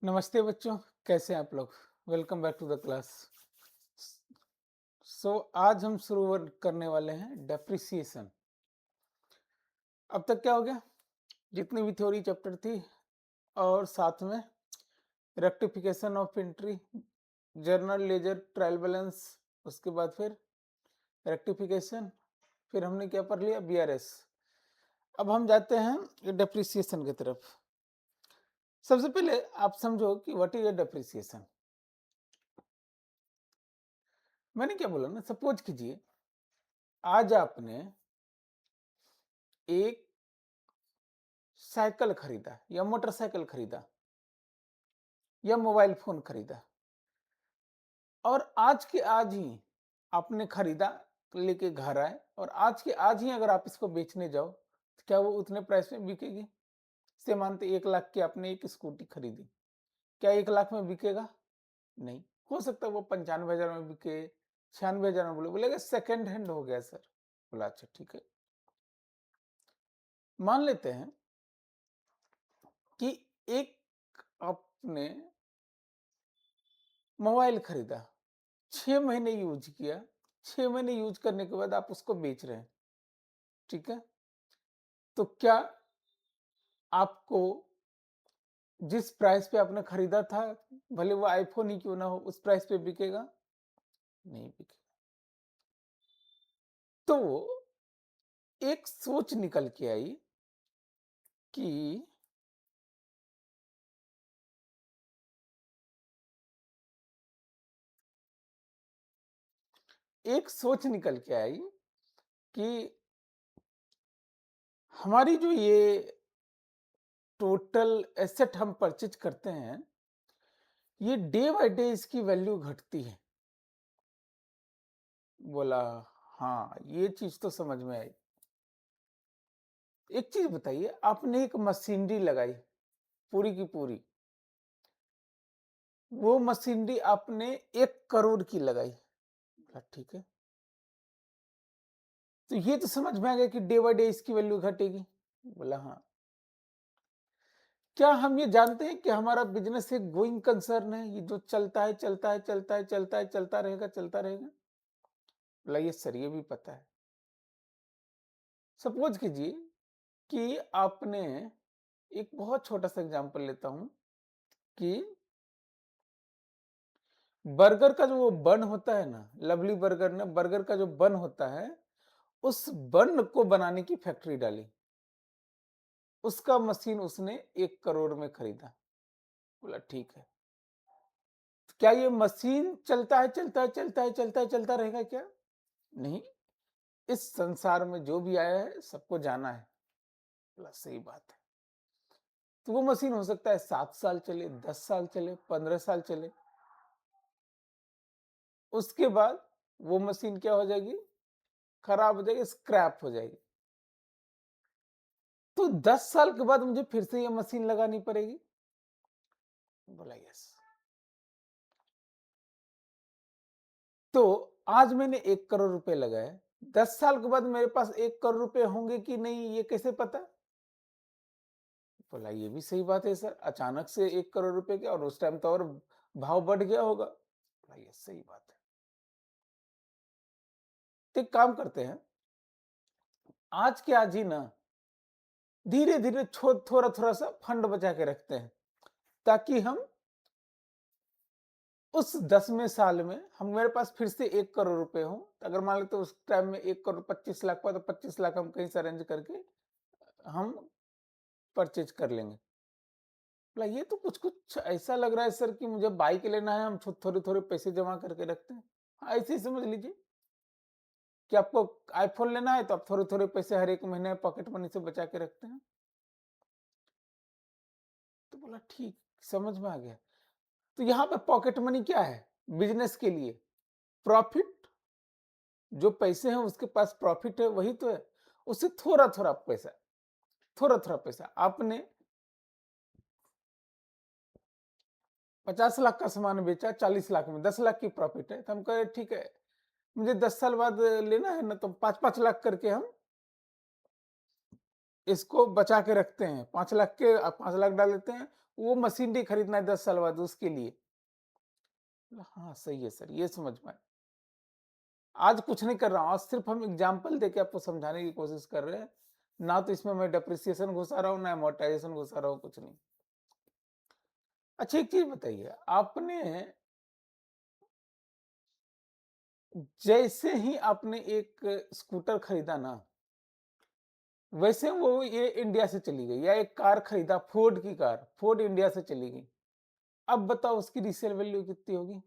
नमस्ते बच्चों, कैसे हैं आप लोग? Welcome back to the class. आज हम शुरू करने वाले हैं डेप्रिसिएशन। अब तक क्या हो गया? जितनी भी थ्योरी चैप्टर थी और साथ में rectification of entry, journal ledger trial balance, उसके बाद फिर रेक्टिफिकेशन, फिर हमने क्या पढ़ लिया? बीआरएस। अब हम जाते हैं डेप्रिसिएशन की तरफ। सबसे पहले आप समझो कि व्हाट इज अ डेप्रिसिएशन। मैंने क्या बोला ना, सपोज कीजिए आज आपने एक साइकिल खरीदा या मोटरसाइकिल खरीदा या मोबाइल फोन खरीदा और आज के आज ही आपने खरीदा, लेके घर आए और आज के आज ही अगर आप इसको बेचने जाओ तो क्या वो उतने प्राइस में बिकेगी? से मानते 1 लाख की आपने एक स्कूटी खरीदी, क्या 1 लाख में बिकेगा? नहीं। हो सकता है वो 95,000 में बिके, 96,000 में। बोलेगा सेकेंड हैंड हो गया सर। बोला अच्छा ठीक है, मान लेते हैं कि एक आपने मोबाइल खरीदा, 6 महीने यूज किया, 6 महीने यूज करने के बाद आप उसको बेच रहे हैं, ठीक है? तो क्या आपको जिस प्राइस पे आपने खरीदा था, भले वो आईफोन ही क्यों ना हो, उस प्राइस पे बिकेगा? नहीं बिकेगा। तो एक सोच निकल के आई कि एक सोच निकल के आई कि हमारी जो ये टोटल एसेट हम परचेज करते हैं, ये डे बाय डे इसकी वैल्यू घटती है। बोला हाँ, ये चीज तो समझ में आई। एक चीज बताइए, आपने एक मशीनरी लगाई पूरी की पूरी, वो मशीनरी आपने 1 करोड़ की लगाई। बोला ठीक है, तो ये तो समझ में आ गया कि डे बाय डे इसकी वैल्यू घटेगी। बोला हाँ। क्या हम ये जानते हैं कि हमारा बिजनेस एक गोइंग कंसर्न है, ये जो चलता है चलता है चलता है चलता है चलता रहेगा चलता रहेगा? बोला ये सर, ये भी पता है। सपोज कीजिए कि आपने, एक बहुत छोटा सा एग्जांपल लेता हूं कि बर्गर का जो वो बन होता है ना, लवली बर्गर ने बर्गर का जो बन होता है, उस बन को बनाने की फैक्ट्री डाली, उसका मशीन उसने 1 करोड़ में खरीदा। बोला ठीक है, तो क्या ये मशीन चलता है चलता है चलता है चलता है चलता रहेगा क्या? नहीं। इस संसार में जो भी आया है सबको जाना है। बोला सही बात है। तो वो मशीन हो सकता है 7 साल चले, 10 साल चले, 15 साल चले, उसके बाद वो मशीन क्या हो जाएगी? खराब हो जाएगी, स्क्रैप हो जाएगी। तो 10 साल के बाद मुझे फिर से ये मशीन लगानी पड़ेगी। बोला यस। तो आज मैंने 1 करोड़ रुपए लगाए, 10 साल के बाद मेरे पास 1 करोड़ रुपए होंगे कि नहीं, ये कैसे पता? बोला ये भी सही बात है सर, अचानक से 1 करोड़ रुपए के, और उस टाइम तो और भाव बढ़ गया होगा। बोला ये सही बात है। तो एक काम करते हैं, आज के आज ही ना धीरे धीरे थोड़ा थोड़ा सा फंड बचा के रखते हैं, ताकि हम उस 10वें साल में हम, मेरे पास फिर से 1 करोड़ रुपए हो। अगर मान लेते उस टाइम में 1 करोड़ 25 लाख हुआ, तो 25 लाख हम कहीं से अरेंज करके हम परचेज कर लेंगे। बोला ये तो कुछ कुछ ऐसा लग रहा है सर कि मुझे बाइक लेना है, हम थोड़े थोड़े पैसे जमा करके रखते हैं। हाँ, ऐसे ही समझ लीजिए कि आपको आईफोन लेना है तो आप थोड़े थोड़े पैसे हर एक महीने पॉकेट मनी से बचा के रखते हैं। तो बोला ठीक, समझ में आ गया। तो यहाँ पे पॉकेट मनी क्या है? बिजनेस के लिए प्रॉफिट, जो पैसे हैं उसके पास प्रॉफिट है, वही तो है। उससे थोड़ा थोड़ा पैसा, थोड़ा थोड़ा पैसा आपने 50 लाख का सामान बेचा, 40 लाख में, 10 लाख की प्रॉफिट है, तो हम कहे ठीक है, मुझे 10 साल बाद लेना है ना, तो 5-5 लाख करके हम इसको बचा के रखते हैं। 5 लाख के 5 लाख डाल देते हैं, वो मशीनरी खरीदना है 10 साल बाद उसके लिए। हाँ, सही है सर, ये समझ में आया। आज कुछ नहीं कर रहा हूँ, आज सिर्फ़ हम एग्ज़ाम्पल देके आपको समझाने की कोशिश कर रहे हैं। ना तो इसमें मैं डेप्रिसिएशन घुसा रहा हूँ, ना अमोर्टाइज़ेशन घुसा रहा हूँ, कुछ नहीं। अच्छा एक चीज़ बताइए, आपने जैसे ही आपने एक स्कूटर खरीदा ना, वैसे वो ये इंडिया से चली गई या एक कार खरीदा फोर्ड की कार, फोर्ड इंडिया से चली गई। अब बताओ उसकी रीसेल वैल्यू कितनी होगी?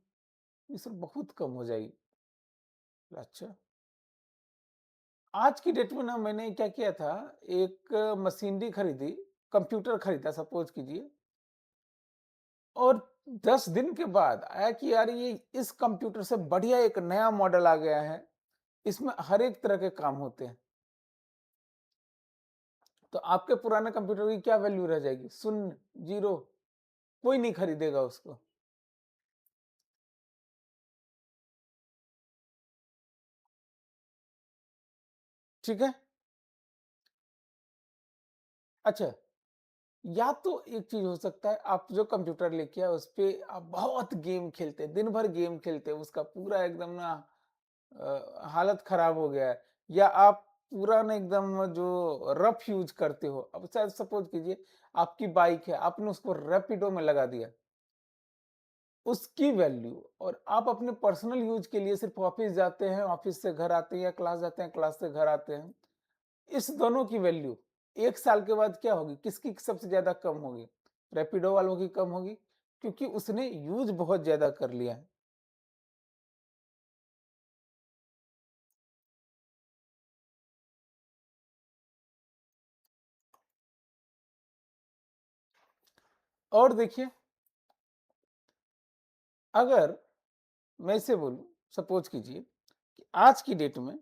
ये सर बहुत कम हो जाएगी। अच्छा, आज की डेट में ना मैंने क्या किया था, एक मशीनरी खरीदी, कंप्यूटर खरीदा सपोज़ कीजिए और 10 दिन के बाद आया कि यार ये इस कंप्यूटर से बढ़िया एक नया मॉडल आ गया है, इसमें हर एक तरह के काम होते हैं। तो आपके पुराने कंप्यूटर की क्या वैल्यू रह जाएगी? शून्य, ज़ीरो, कोई नहीं खरीदेगा उसको। ठीक है? अच्छा, या तो एक चीज़ हो सकता है आप जो कंप्यूटर लेके आए उसपे आप बहुत गेम खेलते हैं, दिन भर गेम खेलते हैं, उसका पूरा एकदम ना हालत खराब हो गया है या आप पूरा ना एकदम जो रफ यूज़ करते हो। अब शायद सपोज़ कीजिए आपकी बाइक है, आपने उसको रैपिडो में लगा दिया, उसकी वैल्यू और आप अपने पर्सनल यूज़ के लिए सिर्फ़ ऑफ़िस जाते हैं, ऑफ़िस से घर आते हैं या क्लास जाते हैं, क्लास से घर आते हैं। इस दोनों की वैल्यू 1 साल के बाद क्या होगी? किसकी सबसे ज़्यादा कम होगी? रैपिडो वालों की कम होगी, क्योंकि उसने यूज़ बहुत ज़्यादा कर लिया है। और देखिए, अगर मैं इसे बोलूँ, सपोज़ कीजिए कि आज की डेट में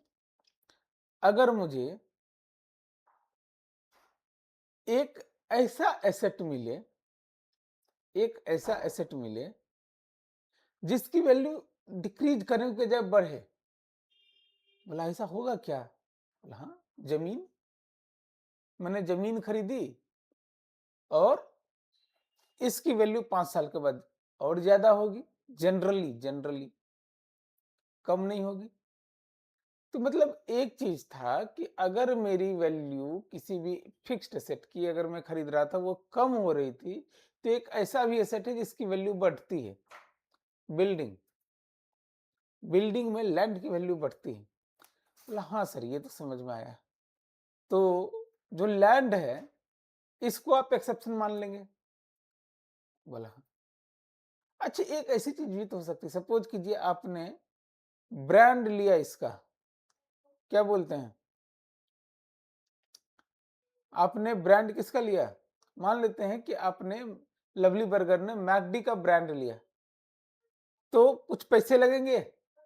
अगर मुझे एक ऐसा एसेट मिले एक ऐसा एसेट मिले, जिसकी वैल्यू डिक्रीज़ करने के बजाय बढ़े। बोला ऐसा होगा क्या? बोला हाँ, ज़मीन। मैंने ज़मीन खरीदी और इसकी वैल्यू 5 साल के बाद और ज़्यादा होगी, जनरली जनरली कम नहीं होगी। तो मतलब एक चीज़ था कि अगर मेरी वैल्यू किसी भी फिक्स्ड एसेट की अगर मैं खरीद रहा था वो कम हो रही थी, तो एक ऐसा भी एसेट है जिसकी वैल्यू बढ़ती है, बिल्डिंग। बिल्डिंग में लैंड की वैल्यू बढ़ती है। बोला हाँ सर, ये तो समझ में आया। तो जो लैंड है, इसको आप एक्सेप्शन मान लेंगे? बोला हाँ। अच्छा एक ऐसी चीज़ भी तो हो सकती है, सपोज़ कीजिए आपने ब्रांड लिया इसका, क्या बोलते हैं? आपने ब्रांड किसका लिया? मान लेते हैं कि आपने लवली बर्गर ने मैकडी का ब्रांड लिया, तो कुछ पैसे लगेंगे?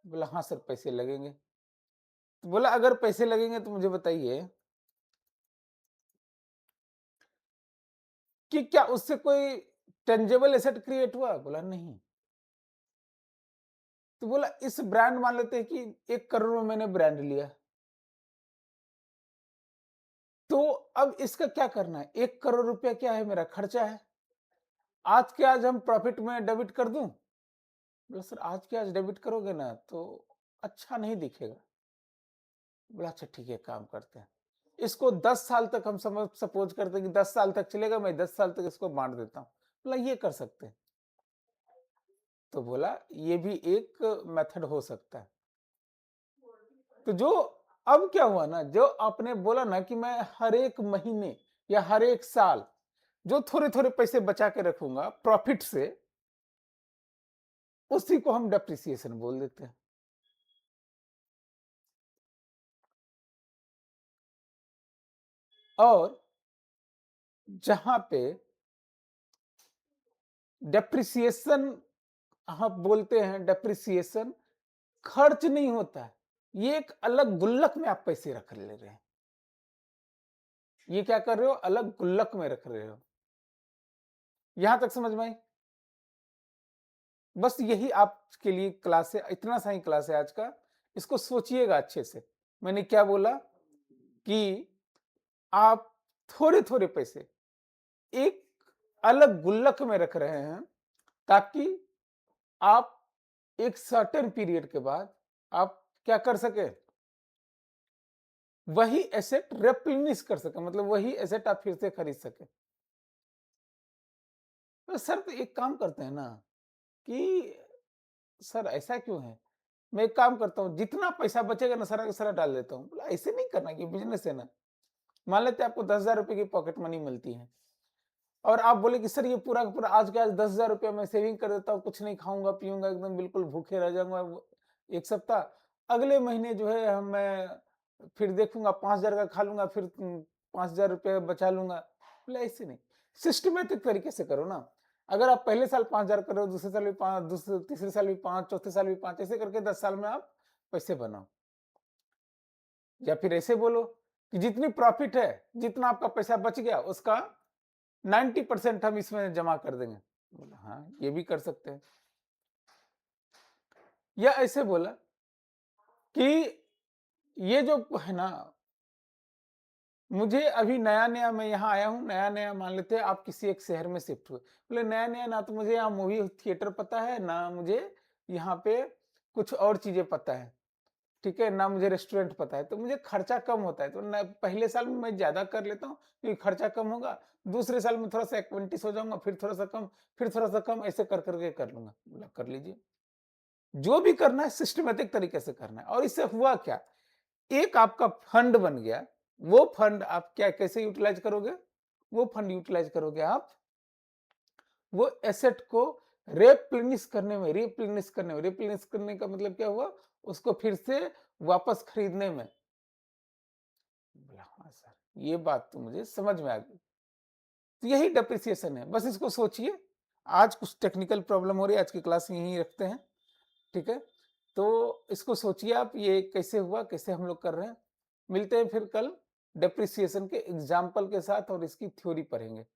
बोला हाँ सर, पैसे लगेंगे। तो बोला अगर पैसे लगेंगे तो मुझे बताइए कि क्या उससे कोई टेंजेबल एसेट क्रिएट हुआ? बोला नहीं। तो बोला इस ब्रांड मान लेते हैं कि 1 करोड़ में मैंने ब्रांड लिया, तो अब इसका क्या करना है? 1 करोड़ रुपया क्या है मेरा खर्चा है। आज के आज हम प्रॉफिट में डेबिट कर दूँ? बोला सर आज के आज डेबिट करोगे ना तो अच्छा नहीं दिखेगा। बोला अच्छा ठीक है, काम करते हैं। इसको 10 साल तक हम समझ सपोज़ करते हैं कि 10 साल तक चलेगा, मैं 10 साल तक इसको बाँट देता हूँ। बोला ये कर सकते हैं। तो बोला ये भी एक मेथड हो सकता है। तो जो अब क्या हुआ ना, जो आपने बोला ना कि मैं हर एक महीने या हर एक साल जो थोड़े-थोड़े पैसे बचा के रखूँगा प्रॉफिट से, उसी को हम डेप्रिसिएशन बोल देते हैं। और जहाँ पे डेप्रिसिएशन आप बोलते हैं डेप्रिसिएशन खर्च नहीं होता है। ये एक अलग गुल्लक में आप पैसे रख ले रहे हैं। ये क्या कर रहे हो? अलग गुल्लक में रख रहे हो। यहां तक समझ में आई? बस यही आपके लिए क्लास है, इतना सा ही क्लास है आज का। इसको सोचिएगा अच्छे से। मैंने क्या बोला कि आप थोड़े-थोड़े पैसे एक अलग गुल्लक में रख रहे हैं ताकि आप एक सर्टेन पीरियड के बाद आप क्या कर सकें? वही एसेट रिप्लेनिश कर सकें, मतलब वही एसेट आप फिर से खरीद सकें। तो सर तो एक काम करते हैं ना कि सर ऐसा क्यों है? मैं एक काम करता हूँ, जितना पैसा बचेगा ना सारा का सारा डाल देता हूँ। बोला ऐसे नहीं करना, ये बिज़नेस है ना। मान लेते हैं आपको 10,000 रुपए की पॉकेट मनी मिलती है और आप बोले कि सर ये पूरा का पूरा आज के आज 10,000 रुपया मैं सेविंग कर देता हूँ, कुछ नहीं खाऊँगा, पीऊँगा, एकदम बिल्कुल भूखे रह जाऊँगा वो 1 सप्ताह। अगले महीने जो है मैं फिर देखूँगा 5,000 का खा लूँगा, फिर 5,000 रुपए बचा लूँगा। बोला ऐसे नहीं, सिस्टमैटिक तरीके से करो ना। अगर आप पहले साल 5,000 कर रहे हो, दूसरे साल भी 5, दूसरे तीसरे साल भी 5, चौथे साल भी 5, ऐसे करके 10 साल में आप पैसे बनाओ। या फिर ऐसे बोलो कि जितनी प्रॉफिट है, जितना आपका पैसा बच गया उसका 90% हम इसमें जमा कर देंगे। बोला हाँ, ये भी कर सकते हैं। या ऐसे बोला कि ये जो है ना, मुझे अभी नया-नया मैं यहाँ आया हूँ, नया-नया मान लेते हैं आप किसी एक शहर में शिफ्ट हुए। बोले नया-नया ना तो मुझे यहाँ मूवी थिएटर पता है, ना मुझे यहाँ पे कुछ और चीज़ें पता है। ठीक है, ना मुझे रेस्टोरेंट पता है, तो मुझे खर्चा कम होता है, तो न पहले साल में मैं ज़्यादा कर लेता हूँ क्योंकि खर्चा कम होगा, दूसरे साल में थोड़ा-सा एक्वेंटिस हो जाऊँगा, फिर थोड़ा-सा कम, फिर थोड़ा-सा कम, ऐसे कर के कर लूँगा। बोला कर लीजिए। जो भी करना है सिस्टमैटिक तरीके से करना है और इससे हुआ क्या? एक आपका फंड बन गया, वो फंड आप क्या कैसे यूटिलाइज़ करोगे? वो फंड यूटिलाइज़ करोगे आप वो एसेट को रिप्लेनिश करने का मतलब क्या हुआ? उसको फिर से वापस खरीदने में। बोला हाँ सर, ये बात तो मुझे समझ में आ गई। तो यही डेप्रिसिएशन है, बस इसको सोचिए। आज कुछ टेक्निकल प्रॉब्लम हो रही है, आज की क्लास यहीं रखते हैं, ठीक है? तो इसको सोचिए आप ये कैसे हुआ, कैसे हम लोग कर रहे हैं। मिलते हैं फिर कल डेप्रिसिएशन के एग्ज़ाम्पल के साथ और इसकी थ्योरी पढ़ेंगे।